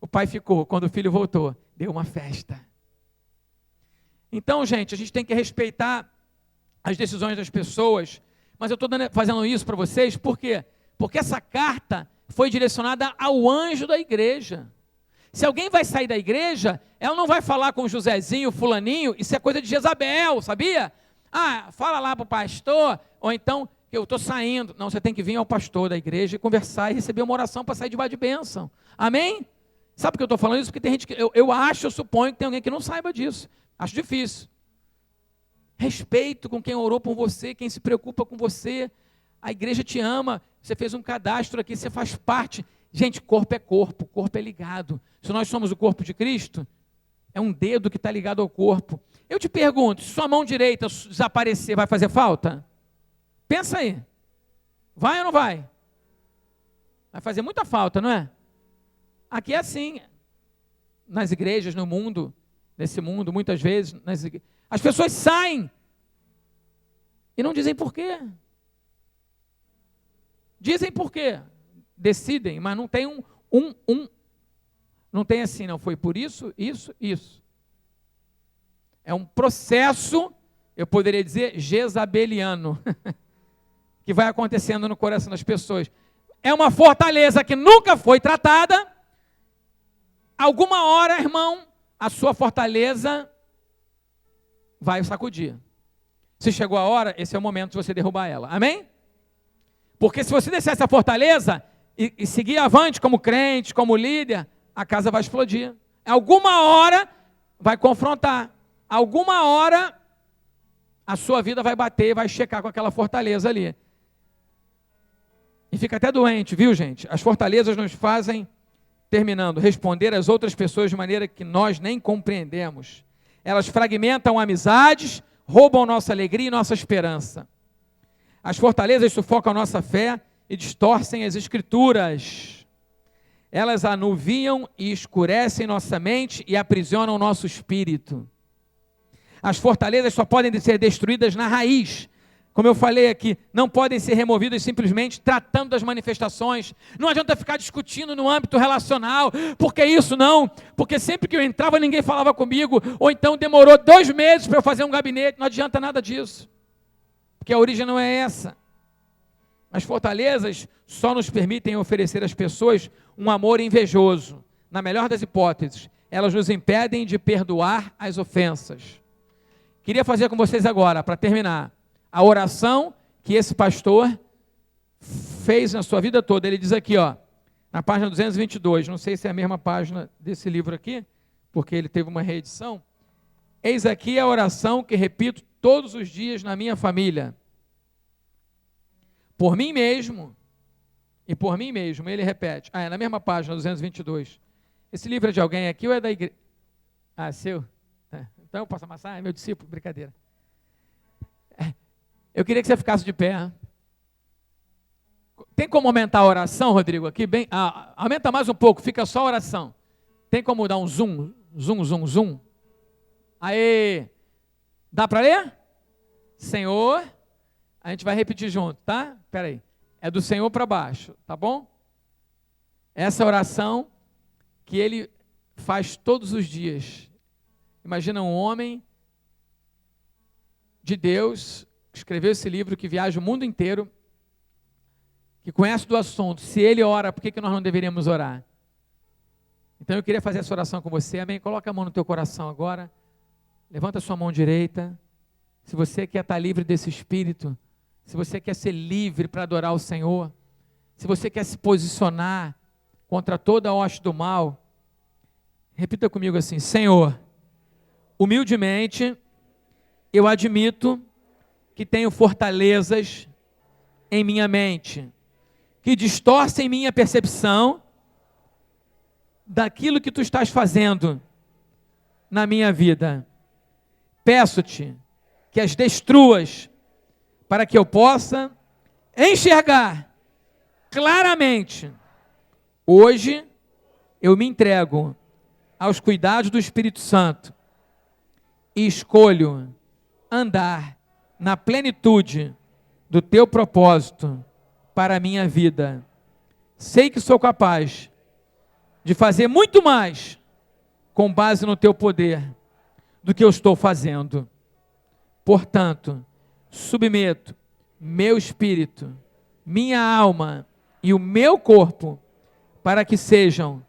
Speaker 1: O pai ficou, quando o filho voltou, deu uma festa. Então, gente, a gente tem que respeitar as decisões das pessoas, mas eu estou fazendo isso para vocês, por quê? Porque essa carta foi direcionada ao anjo da igreja. Se alguém vai sair da igreja, ela não vai falar com o Josézinho, o fulaninho, isso é coisa de Jezabel, sabia? Fala lá para o pastor, ou então... eu estou saindo. Não, você tem que vir ao pastor da igreja e conversar e receber uma oração para sair debaixo de bênção. Amém? Sabe por que eu estou falando isso? Porque tem gente que, eu suponho que tem alguém que não saiba disso. Acho difícil. Respeito com quem orou por você, quem se preocupa com você. A igreja te ama, você fez um cadastro aqui, você faz parte. Gente, corpo é corpo, corpo é ligado. Se nós somos o corpo de Cristo, é um dedo que está ligado ao corpo. Eu te pergunto, se sua mão direita desaparecer, vai fazer falta? Pensa aí, vai ou não vai? Vai fazer muita falta, não é? Aqui é assim, nas igrejas, no mundo, nesse mundo, muitas vezes, as pessoas saem e não dizem por quê. Dizem por quê, decidem, mas não tem não tem assim, não, foi por isso. É um processo, eu poderia dizer, jezabeliano, que vai acontecendo no coração das pessoas. É uma fortaleza que nunca foi tratada. Alguma hora, irmão, a sua fortaleza vai sacudir. Se chegou a hora, esse é o momento de você derrubar ela. Amém? Porque se você descer essa fortaleza e seguir avante como crente, como líder, a casa vai explodir. Alguma hora vai confrontar. Alguma hora a sua vida vai bater, vai checar com aquela fortaleza ali. E fica até doente, viu, gente? As fortalezas nos fazem, terminando, responder às outras pessoas de maneira que nós nem compreendemos. Elas fragmentam amizades, roubam nossa alegria e nossa esperança. As fortalezas sufocam a nossa fé e distorcem as escrituras. Elas anuviam e escurecem nossa mente e aprisionam o nosso espírito. As fortalezas só podem ser destruídas na raiz. Como eu falei aqui, não podem ser removidas simplesmente tratando das manifestações. Não adianta ficar discutindo no âmbito relacional. Por que isso não? Porque sempre que eu entrava ninguém falava comigo. Ou então demorou 2 meses para eu fazer um gabinete. Não adianta nada disso. Porque a origem não é essa. As fortalezas só nos permitem oferecer às pessoas um amor invejoso. Na melhor das hipóteses, elas nos impedem de perdoar as ofensas. Queria fazer com vocês agora, para terminar, a oração que esse pastor fez na sua vida toda. Ele diz aqui, na página 222, não sei se é a mesma página desse livro aqui, porque ele teve uma reedição. Eis aqui a oração que repito todos os dias na minha família. Por mim mesmo, e por mim mesmo, ele repete. É na mesma página, 222. Esse livro é de alguém aqui ou é da igreja? Ah, seu? Então eu posso amassar? É meu discípulo? Brincadeira. Eu queria que você ficasse de pé. Tem como aumentar a oração, Rodrigo? Aqui bem, aumenta mais um pouco, fica só a oração. Tem como dar um zoom, zoom, zoom, zoom? Aê! Dá para ler? Senhor, a gente vai repetir junto, tá? Espera aí. É do Senhor para baixo, tá bom? Essa oração que ele faz todos os dias. Imagina um homem de Deus que escreveu esse livro, que viaja o mundo inteiro, que conhece do assunto. Se ele ora, por que nós não deveríamos orar? Então eu queria fazer essa oração com você, amém? Coloca a mão no teu coração agora, levanta a sua mão direita. Se você quer estar livre desse espírito, se você quer ser livre para adorar o Senhor, se você quer se posicionar contra toda a hoste do mal, repita comigo assim: Senhor, humildemente, eu admito que tenho fortalezas em minha mente, que distorcem minha percepção daquilo que tu estás fazendo na minha vida. Peço-te que as destruas, para que eu possa enxergar claramente. Hoje eu me entrego aos cuidados do Espírito Santo e escolho andar na plenitude do teu propósito para a minha vida. Sei que sou capaz de fazer muito mais com base no teu poder do que eu estou fazendo. Portanto, submeto meu espírito, minha alma e o meu corpo para que sejam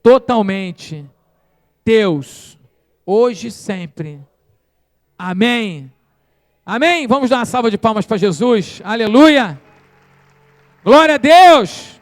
Speaker 1: totalmente teus, hoje e sempre. Amém. Amém. Vamos dar uma salva de palmas para Jesus. Aleluia. Glória a Deus.